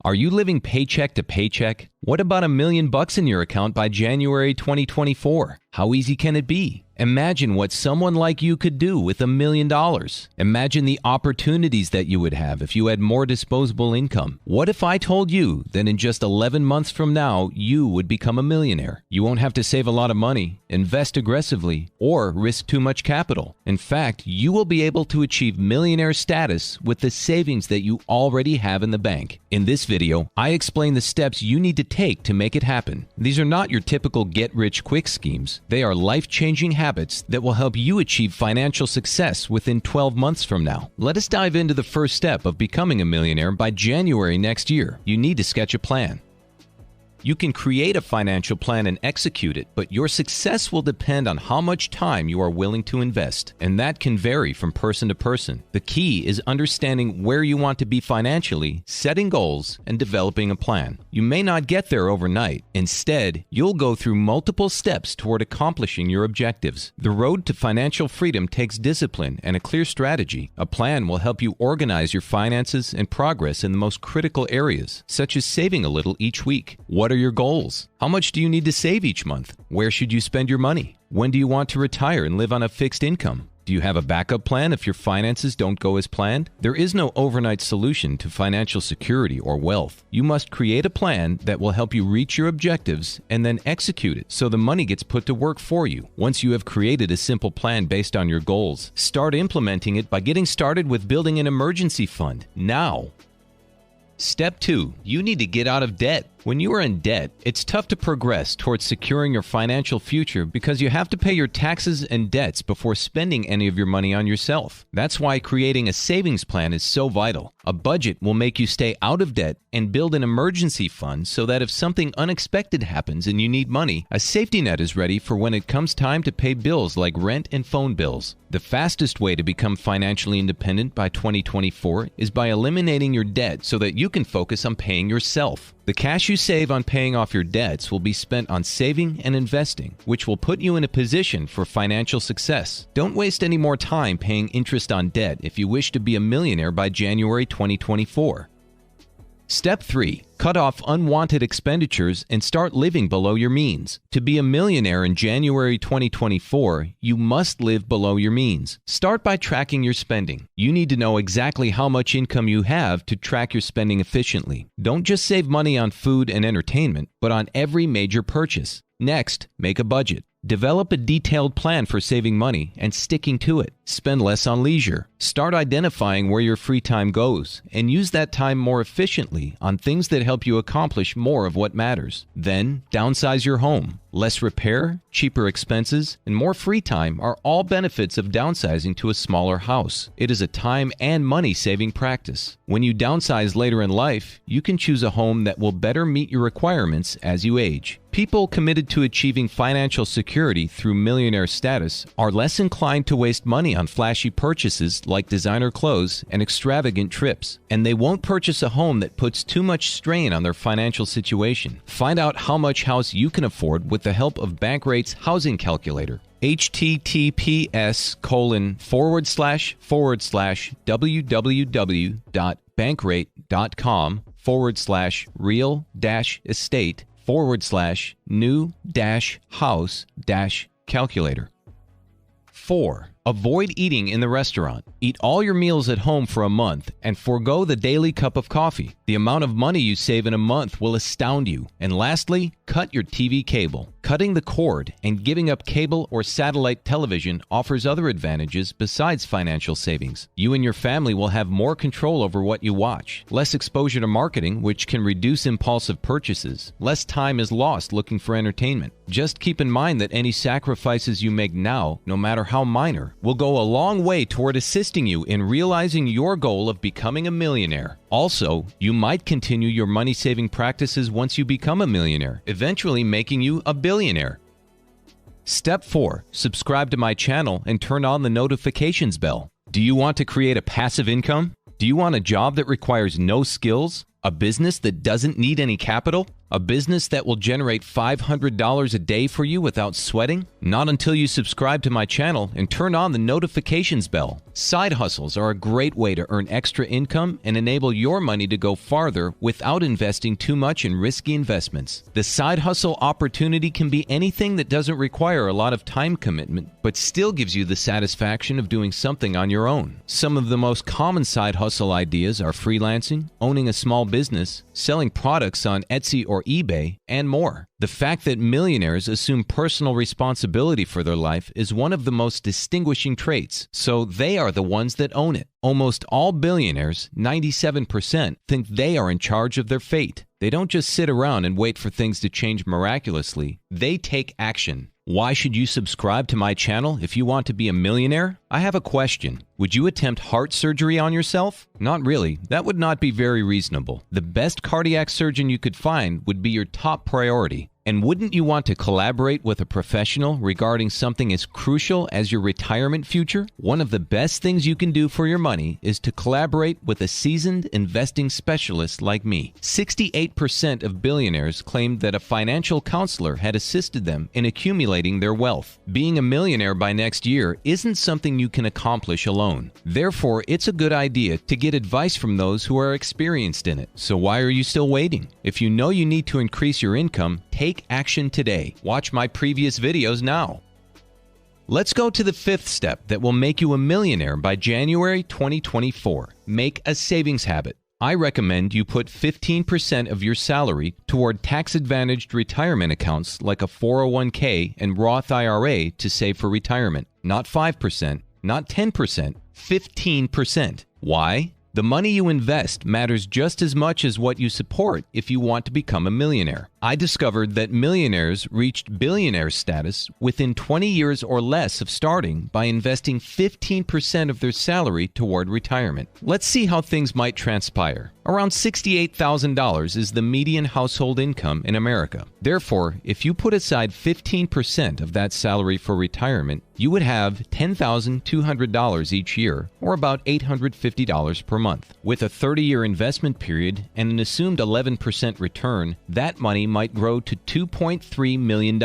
Are you living paycheck to paycheck? What about $1 million in your account by January 2024? How easy can it be? Imagine what someone like you could do with $1 million. Imagine the opportunities that you would have if you had more disposable income. What if I told you that in just 11 months from now, you would become a millionaire? You won't have to save a lot of money, invest aggressively, or risk too much capital. In fact, you will be able to achieve millionaire status with the savings that you already have in the bank. In this video, I explain the steps you need to take to make it happen. These are not your typical get-rich-quick schemes. They are life-changing habits that will help you achieve financial success within 12 months from now. Let us dive into the first step of becoming a millionaire by January next year. You need to sketch a plan. You can create a financial plan and execute it, but your success will depend on how much time you are willing to invest, and that can vary from person to person. The key is understanding where you want to be financially, setting goals, and developing a plan. You may not get there overnight. Instead, you'll go through multiple steps toward accomplishing your objectives. The road to financial freedom takes discipline and a clear strategy. A plan will help you organize your finances and progress in the most critical areas, such as saving a little each week. What are your goals? How much do you need to save each month? Where should you spend your money? When do you want to retire and live on a fixed income? Do you have a backup plan if your finances don't go as planned? There is no overnight solution to financial security or wealth. You must create a plan that will help you reach your objectives and then execute it so the money gets put to work for you. Once you have created a simple plan based on your goals, start implementing it by getting started with building an emergency fund now. Step 2. You need to get out of debt. When you are in debt, it's tough to progress towards securing your financial future because you have to pay your taxes and debts before spending any of your money on yourself. That's why creating a savings plan is so vital. A budget will make you stay out of debt and build an emergency fund so that if something unexpected happens and you need money, a safety net is ready for when it comes time to pay bills like rent and phone bills. The fastest way to become financially independent by 2024 is by eliminating your debt so that you can focus on paying yourself. The cash you save on paying off your debts will be spent on saving and investing, which will put you in a position for financial success. Don't waste any more time paying interest on debt if you wish to be a millionaire by January 2024. Step 3. Cut off unwanted expenditures and start living below your means. To be a millionaire in January 2024, you must live below your means. Start by tracking your spending. You need to know exactly how much income you have to track your spending efficiently. Don't just save money on food and entertainment, but on every major purchase. Next, make a budget. Develop a detailed plan for saving money and sticking to it. Spend less on leisure. Start identifying where your free time goes and use that time more efficiently on things that help you accomplish more of what matters. Then, downsize your home. Less repair, cheaper expenses, and more free time are all benefits of downsizing to a smaller house. It is a time and money saving practice. When you downsize later in life, you can choose a home that will better meet your requirements as you age. People committed to achieving financial security through millionaire status are less inclined to waste money on flashy purchases like designer clothes and extravagant trips, and they won't purchase a home that puts too much strain on their financial situation. Find out how much house you can afford with the help of Bankrate's housing calculator. https://www.bankrate.com/real-estate/new-house-calculator. 4. Avoid eating in the restaurant. Eat all your meals at home for a month and forego the daily cup of coffee. The amount of money you save in a month will astound you. And lastly, cut your TV cable. Cutting the cord and giving up cable or satellite television offers other advantages besides financial savings. You and your family will have more control over what you watch, less exposure to marketing, which can reduce impulsive purchases. Less time is lost looking for entertainment. Just keep in mind that any sacrifices you make now, no matter how minor, will go a long way toward assisting you in realizing your goal of becoming a millionaire. Also, you might continue your money-saving practices once you become a millionaire, eventually making you a billionaire. Step 4. Subscribe to my channel and turn on the notifications bell. Do you want to create a passive income? Do you want a job that requires no skills? A business that doesn't need any capital? A business that will generate $500 a day for you without sweating? Not until you subscribe to my channel and turn on the notifications bell. Side hustles are a great way to earn extra income and enable your money to go farther without investing too much in risky investments. The side hustle opportunity can be anything that doesn't require a lot of time commitment, but still gives you the satisfaction of doing something on your own. Some of the most common side hustle ideas are freelancing, owning a small business, selling products on Etsy or eBay, and more. The fact that millionaires assume personal responsibility for their life is one of the most distinguishing traits, so they are the ones that own it. Almost all billionaires, 97%, think they are in charge of their fate. They don't just sit around and wait for things to change miraculously. They take action. Why should you subscribe to my channel if you want to be a millionaire? I have a question. Would you attempt heart surgery on yourself? Not really. That would not be very reasonable. The best cardiac surgeon you could find would be your top priority. And wouldn't you want to collaborate with a professional regarding something as crucial as your retirement future? One of the best things you can do for your money is to collaborate with a seasoned investing specialist like me. 68% of billionaires claimed that a financial counselor had assisted them in accumulating their wealth. Being a millionaire by next year isn't something you can accomplish alone. Therefore, it's a good idea to get advice from those who are experienced in it. So why are you still waiting? If you know you need to increase your income, take action today. Watch my previous videos now. Let's go to the fifth step that will make you a millionaire by January 2024. Make a savings habit. I recommend you put 15% of your salary toward tax-advantaged retirement accounts like a 401k and Roth IRA to save for retirement. Not 5%, not 10%, 15%. Why? The money you invest matters just as much as what you support if you want to become a millionaire. I discovered that millionaires reached billionaire status within 20 years or less of starting by investing 15% of their salary toward retirement. Let's see how things might transpire. Around $68,000 is the median household income in America. Therefore, if you put aside 15% of that salary for retirement, you would have $10,200 each year, or about $850 per month. With a 30-year investment period and an assumed 11% return, that money might grow to $2.3 million.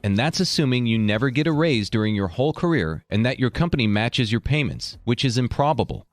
And that's assuming you never get a raise during your whole career and that your company matches your payments, which is improbable.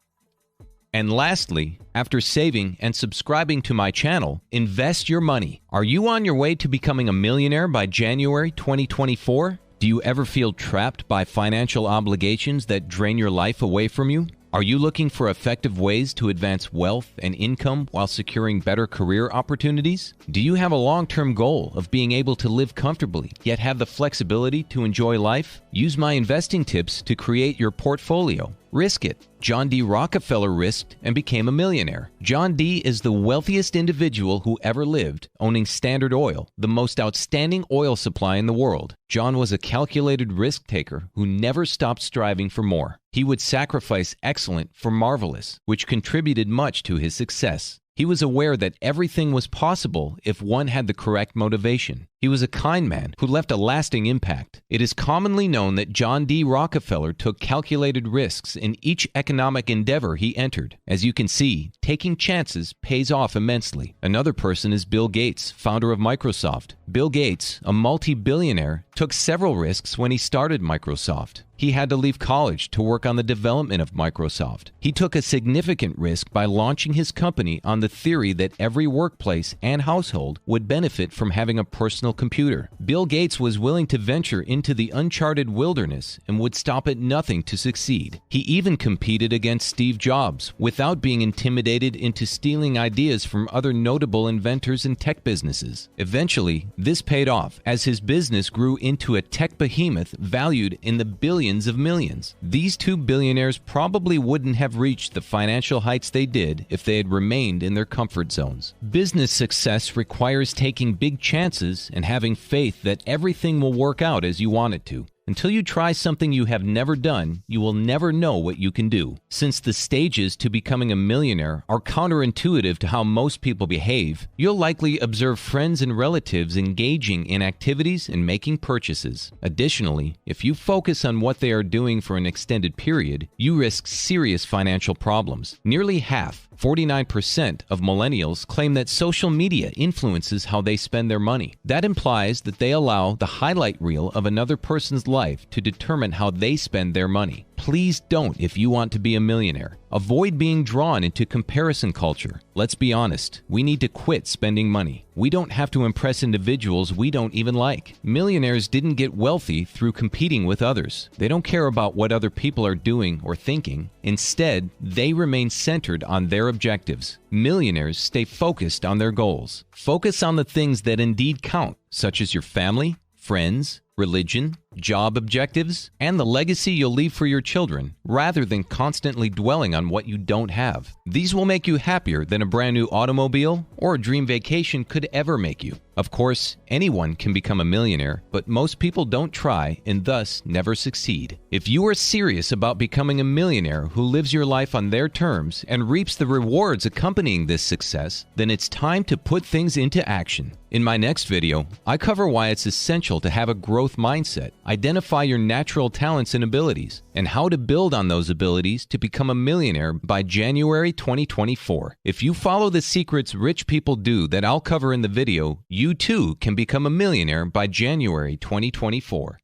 And lastly, after saving and subscribing to my channel, invest your money. Are you on your way to becoming a millionaire by January 2024? Do you ever feel trapped by financial obligations that drain your life away from you? Are you looking for effective ways to advance wealth and income while securing better career opportunities? Do you have a long-term goal of being able to live comfortably, yet have the flexibility to enjoy life? Use my investing tips to create your portfolio. Risk it. John D. Rockefeller risked and became a millionaire. John D. is the wealthiest individual who ever lived, owning Standard Oil, the most outstanding oil supply in the world. John was a calculated risk taker who never stopped striving for more. He would sacrifice excellent for marvelous, which contributed much to his success. He was aware that everything was possible if one had the correct motivation. He was a kind man who left a lasting impact. It is commonly known that John D. Rockefeller took calculated risks in each economic endeavor he entered. As you can see, taking chances pays off immensely. Another person is Bill Gates, founder of Microsoft. Bill Gates, a multi-billionaire, took several risks when he started Microsoft. He had to leave college to work on the development of Microsoft. He took a significant risk by launching his company on the theory that every workplace and household would benefit from having a personal computer. Bill Gates was willing to venture into the uncharted wilderness and would stop at nothing to succeed. He even competed against Steve Jobs without being intimidated into stealing ideas from other notable inventors and tech businesses. Eventually, this paid off as his business grew into a tech behemoth valued in the billions of millions. These two billionaires probably wouldn't have reached the financial heights they did if they had remained in their comfort zones. Business success requires taking big chances and having faith that everything will work out as you want it to. Until you try something you have never done, you will never know what you can do. Since the stages to becoming a millionaire are counterintuitive to how most people behave, you'll likely observe friends and relatives engaging in activities and making purchases. Additionally, if you focus on what they are doing for an extended period, you risk serious financial problems. Nearly half 49% of millennials claim that social media influences how they spend their money. That implies that they allow the highlight reel of another person's life to determine how they spend their money. Please don't if you want to be a millionaire. Avoid being drawn into comparison culture. Let's be honest, we need to quit spending money. We don't have to impress individuals we don't even like. Millionaires didn't get wealthy through competing with others. They don't care about what other people are doing or thinking. Instead, they remain centered on their objectives. Millionaires stay focused on their goals. Focus on the things that indeed count, such as your family, friends, religion, job objectives, and the legacy you'll leave for your children, rather than constantly dwelling on what you don't have. These will make you happier than a brand new automobile or a dream vacation could ever make you. Of course, anyone can become a millionaire, but most people don't try and thus never succeed. If you are serious about becoming a millionaire who lives your life on their terms and reaps the rewards accompanying this success, then it's time to put things into action. In my next video, I cover why it's essential to have a growth mindset, identify your natural talents and abilities, and how to build on those abilities to become a millionaire by January 2024. If you follow the secrets rich people do that I'll cover in the video, you too can become a millionaire by January 2024.